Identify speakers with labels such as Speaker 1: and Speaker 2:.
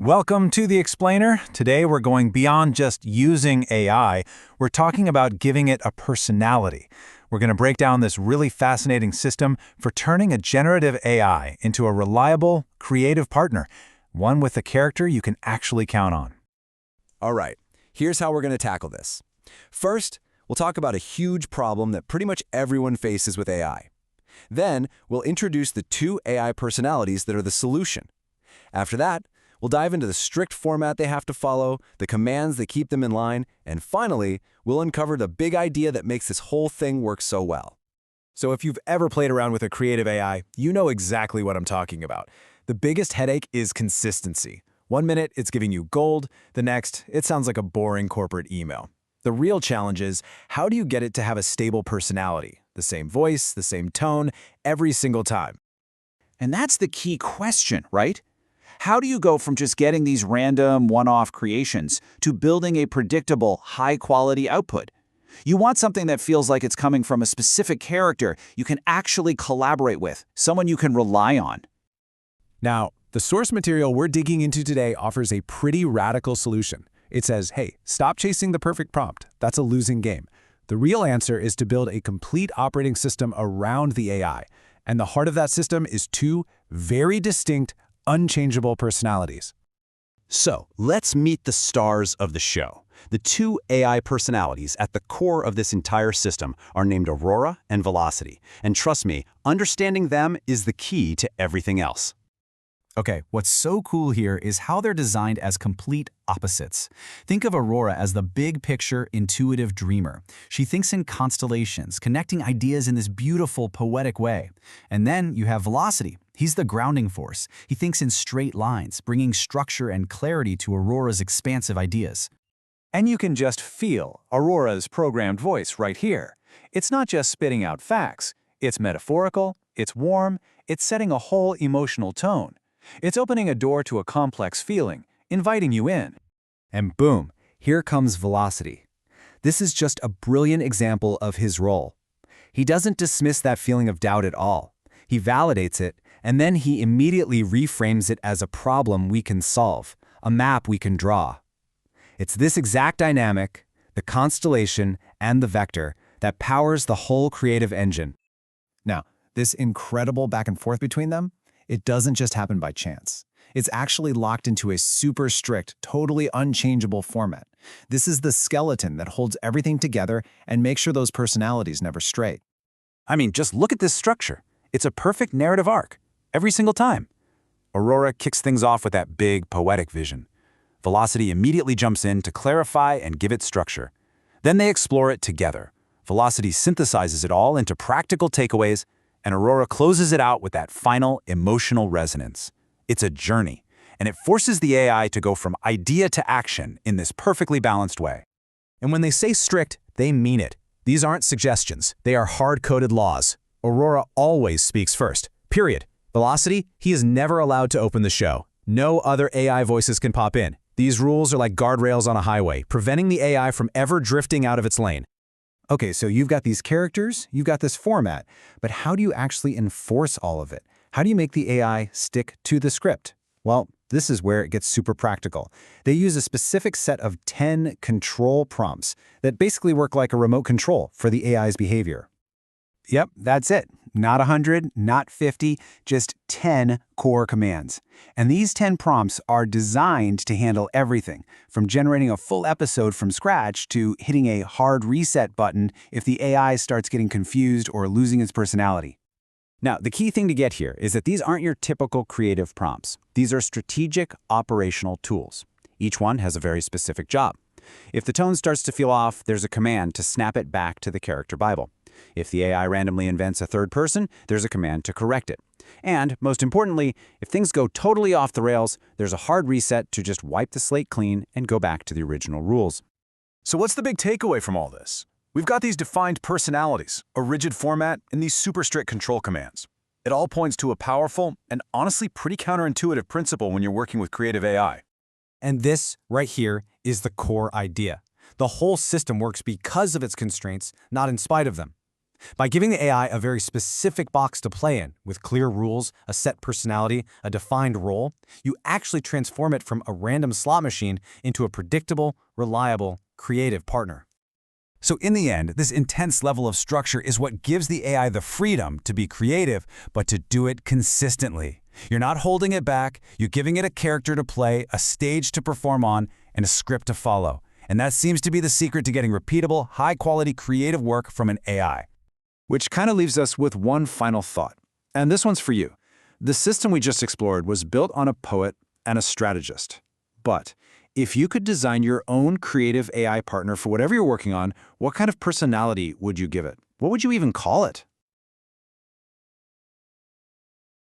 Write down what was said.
Speaker 1: Welcome to The Explainer. Today we're going beyond just using AI. We're talking about giving it a personality. We're going to break down this really fascinating system for turning a generative AI into a reliable, creative partner, one with a character you can actually count on.
Speaker 2: All right, here's how we're going to tackle this. First, we'll talk about a huge problem that pretty much everyone faces with AI. Then, we'll introduce the two AI personalities that are the solution. After that, we'll dive into the strict format they have to follow, the commands that keep them in line, and finally, we'll uncover the big idea that makes this whole thing work so well.
Speaker 3: So if you've ever played around with a creative AI, you know exactly what I'm talking about. The biggest headache is consistency. 1 minute, it's giving you gold. The next, it sounds like a boring corporate email. The real challenge is, how do you get it to have a stable personality? The same voice, the same tone, every single time.
Speaker 4: And that's the key question, right? How do you go from just getting these random one-off creations to building a predictable, high-quality output? You want something that feels like it's coming from a specific character you can actually collaborate with, someone you can rely on.
Speaker 3: Now, the source material we're digging into today offers a pretty radical solution. It says, hey, stop chasing the perfect prompt. That's a losing game. The real answer is to build a complete operating system around the AI. And the heart of that system is two very distinct, unchangeable personalities.
Speaker 5: So, let's meet the stars of the show. The two AI personalities at the core of this entire system are named Aurora and Velocity. And trust me, understanding them is the key to everything else.
Speaker 6: Okay, what's so cool here is how they're designed as complete opposites. Think of Aurora as the big-picture, intuitive dreamer. She thinks in constellations, connecting ideas in this beautiful, poetic way. And then you have Velocity. He's the grounding force. He thinks in straight lines, bringing structure and clarity to Aurora's expansive ideas.
Speaker 1: And you can just feel Aurora's programmed voice right here. It's not just spitting out facts. It's metaphorical, it's warm, it's setting a whole emotional tone. It's opening a door to a complex feeling, inviting you in.
Speaker 2: And boom, here comes Velocity. This is just a brilliant example of his role. He doesn't dismiss that feeling of doubt at all. He validates it, and then he immediately reframes it as a problem we can solve, a map we can draw. It's this exact dynamic, the constellation and the vector, that powers the whole creative engine.
Speaker 3: Now, this incredible back and forth between them, it doesn't just happen by chance. It's actually locked into a super strict, totally unchangeable format. This is the skeleton that holds everything together and makes sure those personalities never stray.
Speaker 6: I mean, just look at this structure. It's a perfect narrative arc, every single time. Aurora kicks things off with that big, poetic vision. Velocity immediately jumps in to clarify and give it structure. Then they explore it together. Velocity synthesizes it all into practical takeaways, and Aurora closes it out with that final emotional resonance. It's a journey, and it forces the AI to go from idea to action in this perfectly balanced way.
Speaker 3: And when they say strict, they mean it. These aren't suggestions. They are hard-coded laws. Aurora always speaks first, period. Velocity, he is never allowed to open the show. No other AI voices can pop in. These rules are like guardrails on a highway, preventing the AI from ever drifting out of its lane. Okay, so you've got these characters, you've got this format, but how do you actually enforce all of it? How do you make the AI stick to the script? Well, this is where it gets super practical. They use a specific set of 10 control prompts that basically work like a remote control for the AI's behavior. Yep, that's it. Not 100, not 50, just 10 core commands. And these 10 prompts are designed to handle everything, from generating a full episode from scratch to hitting a hard reset button if the AI starts getting confused or losing its personality. Now, the key thing to get here is that these aren't your typical creative prompts. These are strategic operational tools. Each one has a very specific job. If the tone starts to feel off, there's a command to snap it back to the character Bible. If the AI randomly invents a third person, there's a command to correct it. And, most importantly, if things go totally off the rails, there's a hard reset to just wipe the slate clean and go back to the original rules.
Speaker 1: So what's the big takeaway from all this? We've got these defined personalities, a rigid format, and these super strict control commands. It all points to a powerful and honestly pretty counterintuitive principle when you're working with creative AI.
Speaker 3: And this, right here, is the core idea. The whole system works because of its constraints, not in spite of them.
Speaker 2: By giving the AI a very specific box to play in, with clear rules, a set personality, a defined role, you actually transform it from a random slot machine into a predictable, reliable, creative partner.
Speaker 1: So in the end, this intense level of structure is what gives the AI the freedom to be creative, but to do it consistently. You're not holding it back, you're giving it a character to play, a stage to perform on, and a script to follow. And that seems to be the secret to getting repeatable, high-quality creative work from an AI.
Speaker 6: Which kind of leaves us with one final thought. And this one's for you. The system we just explored was built on a poet and a strategist. But if you could design your own creative AI partner for whatever you're working on, what kind of personality would you give it? What would you even call it?